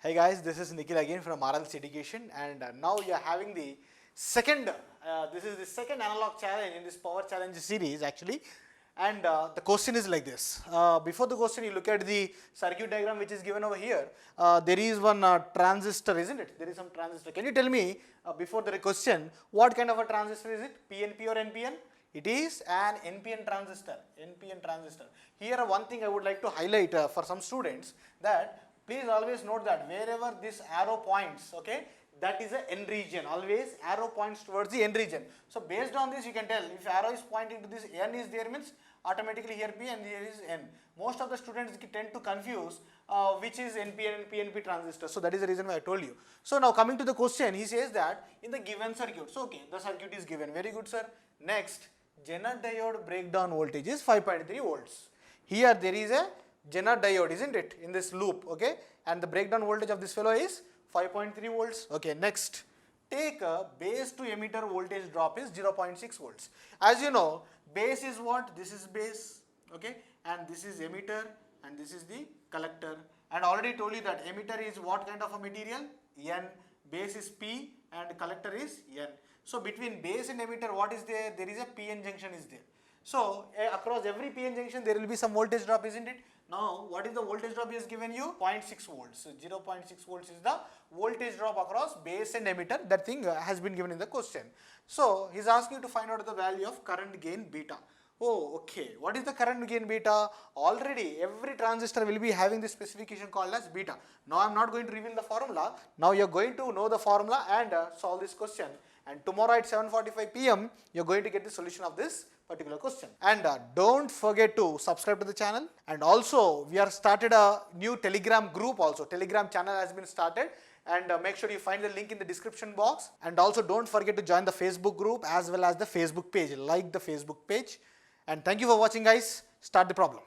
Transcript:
Hey guys, this is Nikhil again from RLC Education, and now you are having the second, this is the second analog challenge in this power challenge series actually. And the question is like this. Before the question, you look at the circuit diagram which is given over here. There is one transistor, isn't it? There is some transistor. Can you tell me before the question, what kind of a transistor is it? PNP or NPN? It is an NPN transistor. NPN transistor. Here one thing I would like to highlight for some students, that please always note that wherever this arrow points, okay, that is a N region. Always arrow points towards the N region. So based on this, you can tell if arrow is pointing to this, N is there means automatically here P and here is N. Most of the students tend to confuse which is NPN and PNP transistor. So that is the reason why I told you. So now coming to the question, he says that in the given circuit. So okay, the circuit is given. Very good, sir. Next, Zener diode breakdown voltage is 5.3 volts. Here there is a Zener diode, isn't it, in this loop, okay, and the breakdown voltage of this fellow is 5.3 volts. Okay, next, take a base to emitter voltage drop is 0.6 volts. As you know, base is what? This is base, okay, and this is emitter and this is the collector. And already told you that emitter is what kind of a material? N, base is P and collector is N. So between base and emitter, what is there? There is a PN junction is there. So across every PN junction there will be some voltage drop, isn't it? Now what is the voltage drop he has given you? 0.6 volts. So 0.6 volts is the voltage drop across base and emitter. That thing has been given in the question. So he is asking you to find out the value of current gain beta. Oh, okay. What is the current gain beta? Already every transistor will be having this specification called as beta. Now I am not going to reveal the formula. Now you are going to know the formula and solve this question. And tomorrow at 7:45 p.m. you are going to get the solution of this particular question. And don't forget to subscribe to the channel. And also we are started a new Telegram group also. Telegram channel has been started. And make sure you find the link in the description box. And also don't forget to join the Facebook group as well as the Facebook page. Like the Facebook page. And thank you for watching, guys. Start the problem.